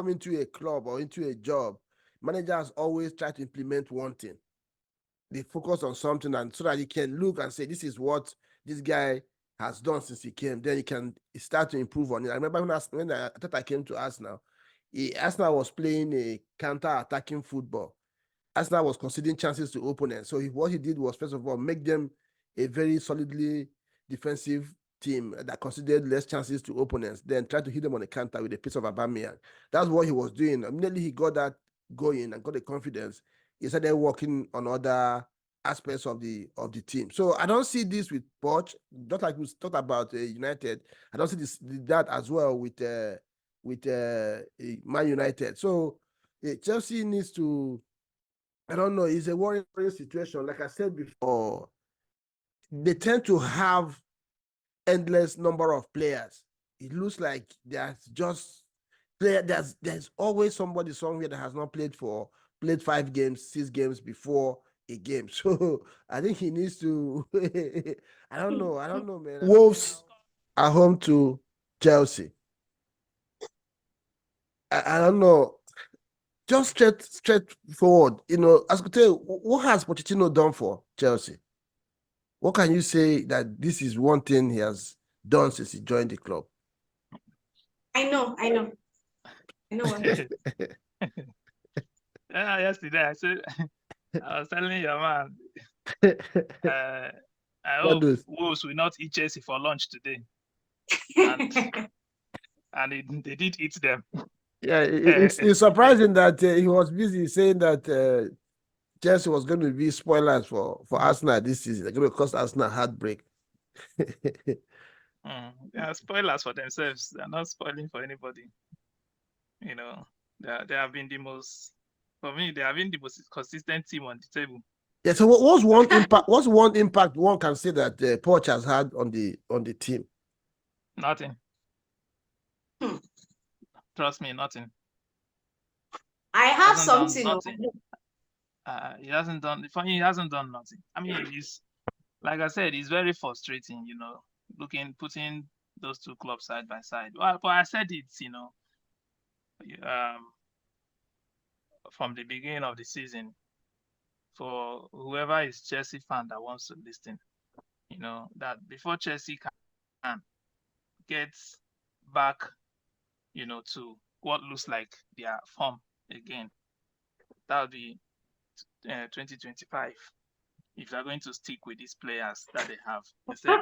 come into a club or into a job, managers always try to implement one thing. They focus on something, and so that you can look and say, this is what this guy has done since he came. Then you can start to improve on it. I remember when I thought I came to Arsenal, Arsenal was playing a counter-attacking football. Arsenal was conceding chances to opponents. So what he did was, first of all, make them a very solidly defensive team that conceded less chances to opponents, then try to hit them on the counter with the pace of Aubameyang. That's what he was doing. Immediately he got that going and got the confidence, he started working on other aspects of the team. So I don't see this with Poch, just like we talked about United. I don't see that as well with Man United. So Chelsea needs to, I don't know, it's a worrying situation. Like I said before, they tend to have endless number of players. It looks like there's always somebody somewhere that has not played 5 games, 6 games before a game. So I think he needs to I don't know, man. Wolves are home to Chelsea. I don't know. Just straight forward, as I could tell you, what has Pochettino done for Chelsea? What can you say that this is one thing he has done since he joined the club? I know what. Yesterday I was telling your man, I hope Wolves will not eat Chelsea for lunch today. And they did eat them. Yeah, it's surprising that he was busy saying that Chelsea was going to be spoilers for Arsenal this season. They're going to cost Arsenal heartbreak. They are spoilers for themselves. They're not spoiling for anybody. They have been the most consistent team on the table. Yeah. So what's one impact? What's one impact one can say that Poch has had on the team? Nothing. Trust me, nothing. I have something. He hasn't done. He hasn't done nothing. I mean, he's, like I said, it's very frustrating. Putting those two clubs side by side. Well, but I said it. From the beginning of the season, for whoever is Chelsea fan that wants to listen, that before Chelsea can get back, to what looks like their form again, that'll be 2025. If they're going to stick with these players that they have, instead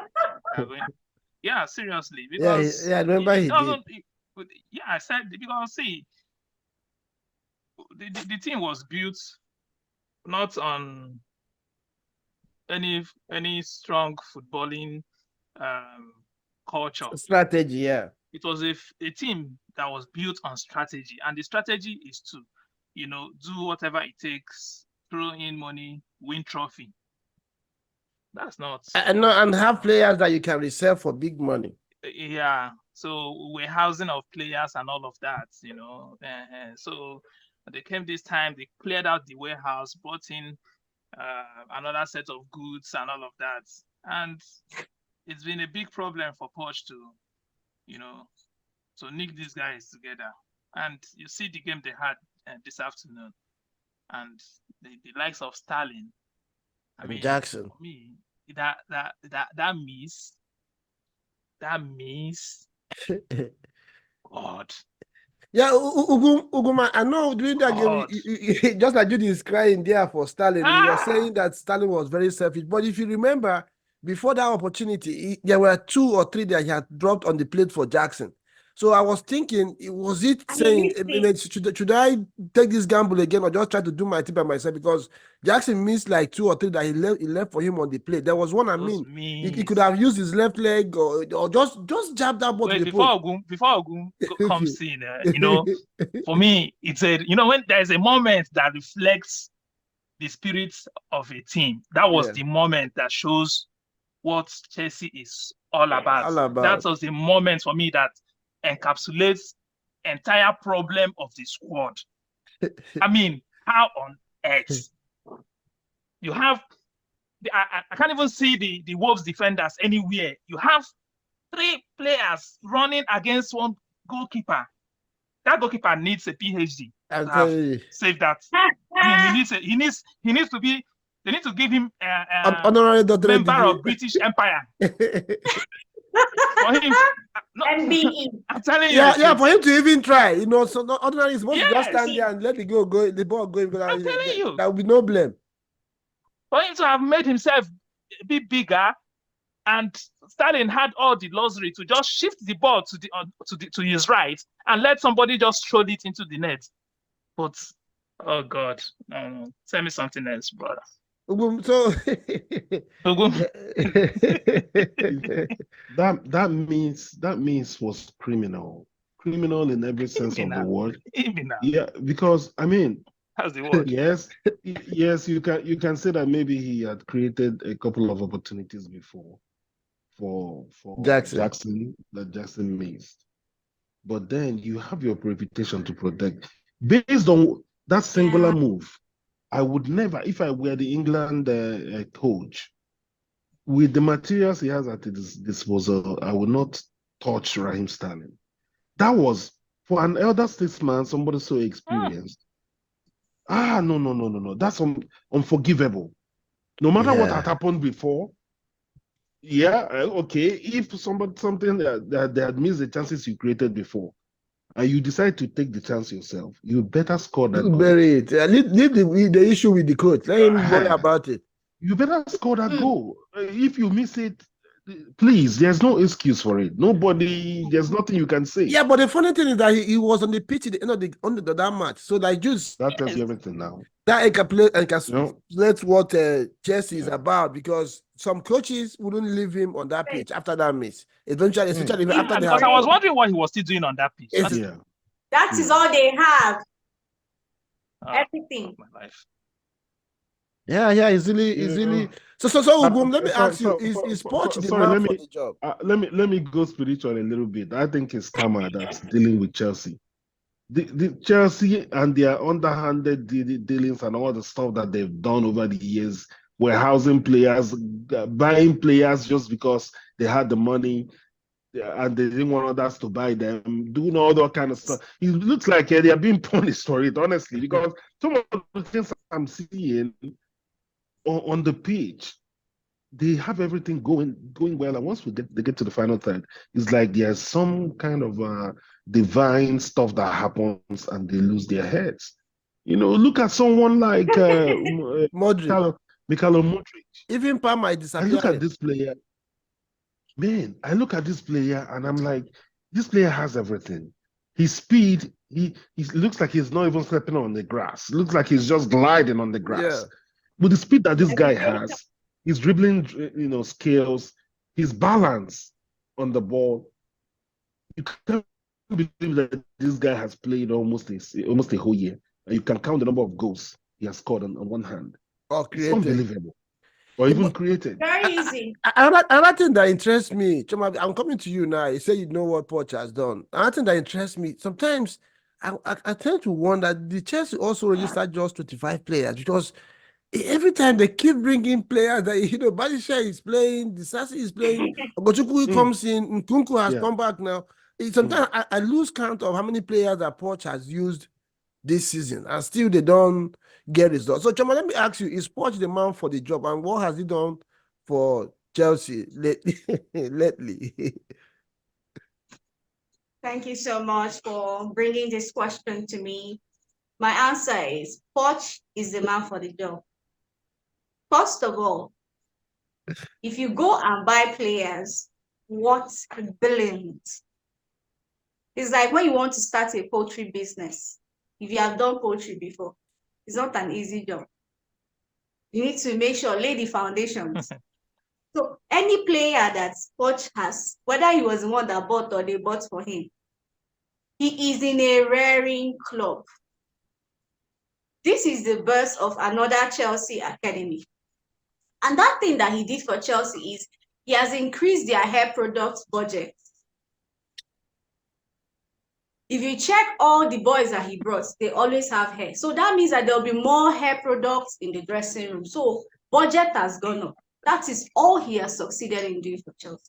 they're going. Yeah, seriously, because I remember he did. Yeah, I said, because see, the team was built not on any strong footballing culture. Strategy, yeah. It was a team that was built on strategy, and the strategy is to, do whatever it takes, throw in money, win trophy. That's not. And have players that you can resell for big money. Yeah. So we're housing of players and all of that, So they came this time, they cleared out the warehouse, brought in another set of goods and all of that. And it's been a big problem for Poch to, to nick these guys together. And you see the game they had this afternoon, and the likes of Sterling, Jackson. For me, that miss, God. Yeah, Uguma, I know during that game, you, just like Judy is crying there for Sterling, you were saying that Sterling was very selfish. But if you remember, before that opportunity, there were 2 or 3 that he had dropped on the plate for Jackson. So I was thinking, was it saying, should I take this gamble again or just try to do my thing by myself? Because Jackson missed like 2 or 3 that he left for him on the plate. There was one, he could have used his left leg or just jab that ball to the before Ogum comes in, for me, it's when there's a moment that reflects the spirit of a team, that was the moment that shows what Chelsea is all about. That was the moment for me that encapsulates entire problem of the squad. I mean, how on earth you have I can't even see the Wolves defenders anywhere. You have 3 players running against one goalkeeper. that goalkeeper needs a PhD I'm to have telling you. saved that. I mean, he needs to be. They need to give him Honorary doctorate member degree. of British Empire for him. No, MBE. I'm telling you. Yeah, for him to even try, you know, so not ordinary is supposed to just Yes. stand there and let it go, the ball go. I'm telling you. There will be no blame. For him to have made himself a bit bigger, and Sterling had all the luxury to just shift the ball to his right and let somebody just throw it into the net. But oh God, no, tell me something else, brother. So that means was criminal in every sense of the word. Criminal. Yeah, because I mean, that's the word. Yes, you can say that maybe he had created a couple of opportunities before for Jackson that Jackson missed. But then you have your reputation to protect. Based on that singular move, I would never, if I were the England coach, with the materials he has at his disposal, I would not touch Raheem Sterling. That was, for an elder statesman, somebody so experienced. No. That's unforgivable. No matter what had happened before, okay. If something that they had missed the chances you created before, and you decide to take the chance yourself, you better score that goal. Bury it. Leave the issue with the coach. Let him worry about it. You better score that goal. If you miss it, please, there's no excuse for it. There's nothing you can say. Yeah, but the funny thing is that he was on the pitch at the end of that match. So like just that tells you everything now. That that's what Chelsea is about, because some coaches wouldn't leave him on that pitch after that miss. Eventually, especially after because I was wondering what he was still doing on that pitch. That is all they have. Everything. My life. Yeah, it's really. So, Ugum, let me ask you: Is Poch the man for the job? Let me go spiritual a little bit. I think it's Karma that's dealing with Chelsea. The Chelsea and their underhanded dealings and all the stuff that they've done over the years, warehousing players, buying players just because they had the money and they didn't want others to buy them, doing all that kind of stuff. It looks like they are being punished for it, honestly, because some of the things I'm seeing on the pitch, they have everything going well, and once they get to the final third, it's like there's some kind of divine stuff that happens, and they lose their heads. You know, look at someone like Modric. Mikhailo Modric. Even Palmer might disappear. I look at this player, man. I look at this player, and I'm like, this player has everything. His speed, he looks like he's not even stepping on the grass. Looks like he's just gliding on the grass. Yeah. With the speed that this guy has, his dribbling, skills, his balance on the ball, you can't believe that this guy has played almost a whole year, and you can count the number of goals he has scored on one hand. Or created. It's unbelievable. Or even created. Very easy. Another thing that interests me, Chioma, I'm coming to you now. You say you know what Poch has done. Another thing that interests me, sometimes I tend to wonder, the Chelsea also registered just 25 players, because every time they keep bringing players that, Badisha is playing, Disasi is playing, Ogochukwu comes in, Nkunku has come back now. Sometimes I lose count of how many players that Poch has used this season, and still they don't get results. So, Chioma, let me ask you, is Poch the man for the job, and what has he done for Chelsea lately? Thank you so much for bringing this question to me. My answer is Poch is the man for the job. First of all, if you go and buy players, what billions? It's like when you want to start a poultry business. If you have done poultry before, it's not an easy job. You need to make sure, lay the foundations. So any player that Poch has, whether he was the one that bought or they bought for him, he is in a rearing club. This is the birth of another Chelsea academy. And that thing that he did for Chelsea is he has increased their hair products budget. If you check all the boys that he brought, they always have hair. So that means that there'll be more hair products in the dressing room. So budget has gone up. That is all he has succeeded in doing for Chelsea.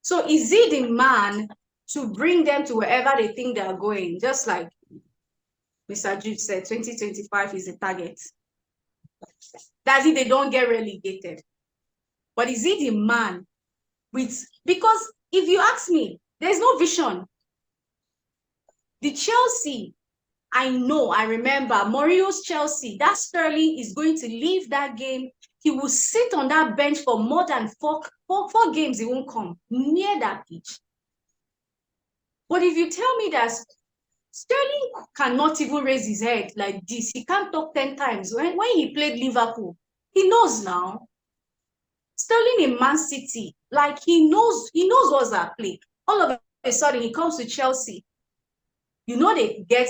So is he the man to bring them to wherever they think they are going. Just like Mr. Jude said, 2025 is the target. That's if they don't get relegated. But is he the man with, because if you ask me, there's no vision. The Chelsea, I remember Mourinho's Chelsea, that Sterling is going to leave that game. He will sit on that bench for more than four games. He won't come near that pitch. But if you tell me that Sterling cannot even raise his head like this, he can't talk 10 times. When he played Liverpool, he knows now. Sterling in Man City, like he knows what's at play. All of a sudden, he comes to Chelsea. You know they get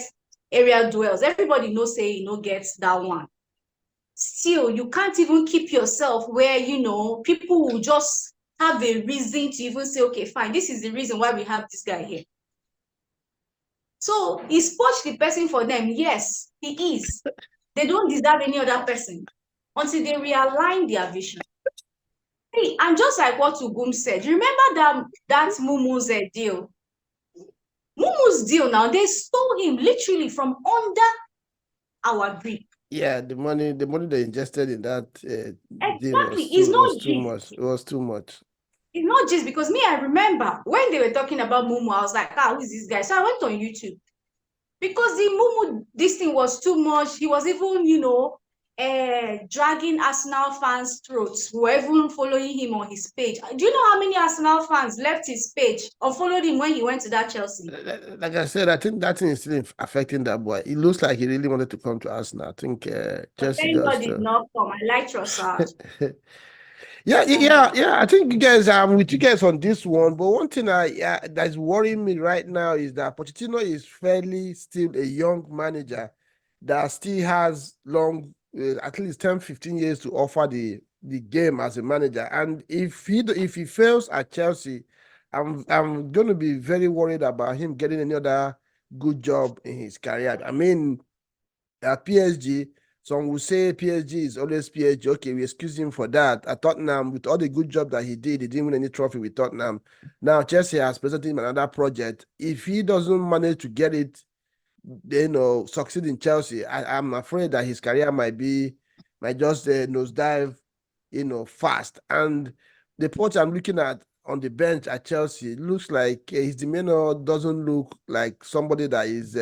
area duels. Everybody knows say gets that one. Still, you can't even keep yourself where people will just have a reason to even say, okay, fine, this is the reason why we have this guy here. So is Poch the person for them? Yes, he is. They don't deserve any other person until they realign their vision. Hey, and just like what Ugum said, remember that Mumu's deal? Mumu's deal now, they stole him literally from under our grip. Yeah, the money they ingested in that deal was too much. It's not just because I remember when they were talking about Mumu, I was like, who is this guy? So I went on YouTube because the Mumu, this thing was too much. He was even, dragging Arsenal fans' throats who were even following him on his page. Do you know how many Arsenal fans left his page or followed him when he went to that Chelsea? Like I said, I think that thing is still affecting that boy. It looks like he really wanted to come to Arsenal. I think Chelsea Thank God did not come. I like Trossard. Yeah. I think you guys I'm with you guys on this one. But one thing that's worrying me right now is that Pochettino is fairly still a young manager that still has long, at least 10, 15 years to offer the game as a manager. And if he fails at Chelsea, I'm going to be very worried about him getting any other good job in his career. I mean, at PSG, some will say PSG is always PSG. Okay, we excuse him for that. At Tottenham, with all the good job that he didn't win any trophy with Tottenham. Now Chelsea has presented him another project. If he doesn't manage to get it, succeed in Chelsea, I'm afraid that his career might just nosedive, fast. And the Poch I'm looking at on the bench at Chelsea looks like his demeanor doesn't look like somebody that is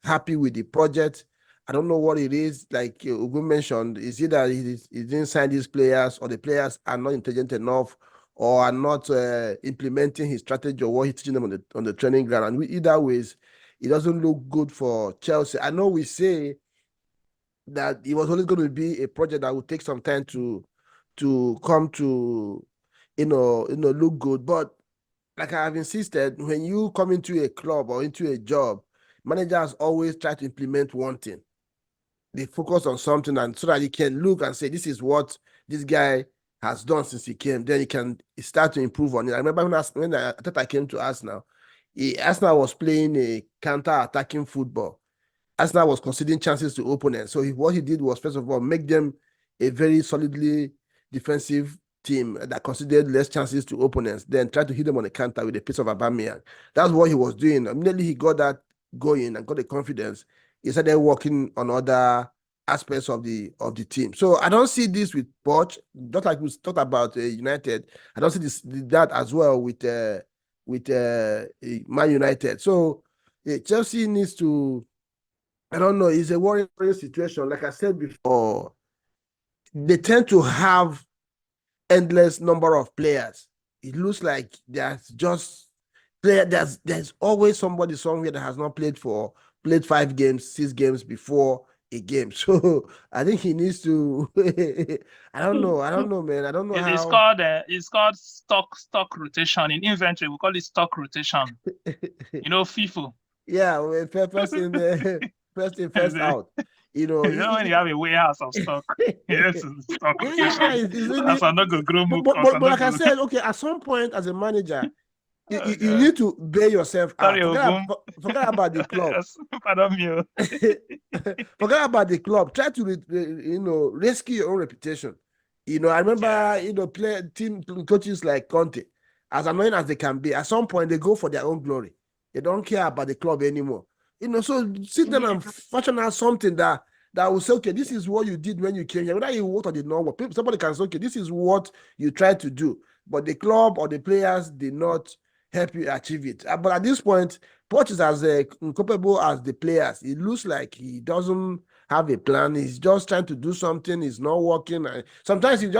happy with the project. I don't know what it is. Like Ugu mentioned, is either he didn't sign these players, or the players are not intelligent enough, or are not implementing his strategy or what he's teaching them on the training ground. And either ways, it doesn't look good for Chelsea. I know we say that it was always going to be a project that would take some time to come to, look good. But like I have insisted, when you come into a club or into a job, managers always try to implement one thing. They focus on something, and so that you can look and say, this is what this guy has done since he came. Then he can start to improve on it. I remember when I thought I came to Arsenal, Arsenal was playing a counter-attacking football. Arsenal was conceding chances to opponents. So what he did was, first of all, make them a very solidly defensive team that conceded less chances to opponents, then try to hit them on the counter with a piece of Aubameyang. That's what he was doing. Immediately he got that going and got the confidence, he started working on other aspects of the team. So I don't see this with Poch, just like we talked about United. I don't see that as well with Man United. So Chelsea needs to, I don't know, it's a worrying situation. Like I said before, they tend to have endless number of players. It looks like there's always somebody somewhere that has not played 5 games, 6 games before a game. So I think he needs to I don't know, man. I don't know how. It's called stock rotation. In inventory, we call it stock rotation. FIFO. Yeah, first in, first out. When you have a warehouse of stock. Yes, stock rotation. That's another grow book. But like I said, okay, at some point as a manager, you need to bail yourself out. Forget about the club. Yes, pardon me. Forget about the club. Try to rescue your own reputation. I remember team coaches like Conte, as annoying as they can be, at some point they go for their own glory. They don't care about the club anymore. So sit down and fashion out something that will say, okay, this is what you did when you came here. Whether you worked or did not work, somebody can say, okay, this is what you tried to do. But the club or the players did not help you achieve it. But at this point, Poch is as incapable as the players. It looks like he doesn't have a plan. He's just trying to do something. It's not working. Sometimes you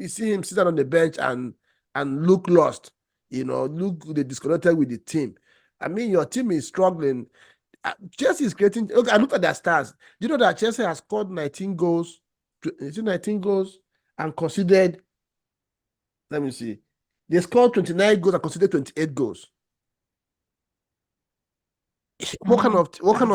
see him sitting on the bench and look lost. Look disconnected with the team. I mean, your team is struggling. Chelsea is creating. Look, I looked at their stats. Do you know that Chelsea has scored 19 goals? 19 goals and conceded. Let me see. They scored 29 goals and conceded 28 goals. What kind of team? What kind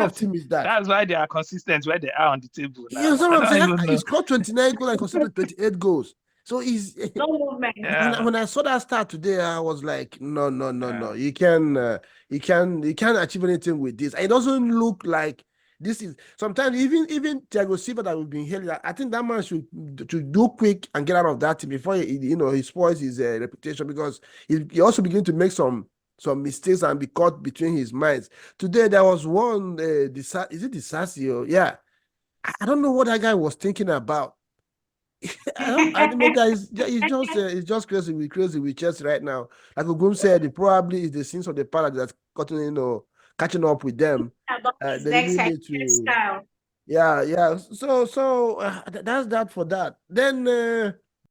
of team is that? That's why they are consistent where they are on the table. You know what I'm saying? He scored 29 goals and conceded 28 goals. So he's no movement. Yeah. When I saw that start today, I was like, no. You can achieve anything with this. It doesn't look like this is sometimes even Thiago Silva that we've been hearing. I think that man should do quick and get out of that team before he spoils his reputation, because he also beginning to make some mistakes and be caught between his minds. Today there was one is it Disasio? Yeah. I don't know what that guy was thinking about. I think it's just crazy with Chelsea right now. Like Ogum said, it probably is the sins of the past that's catching up with them. They really need to. Style. Yeah. So that's that for that. Then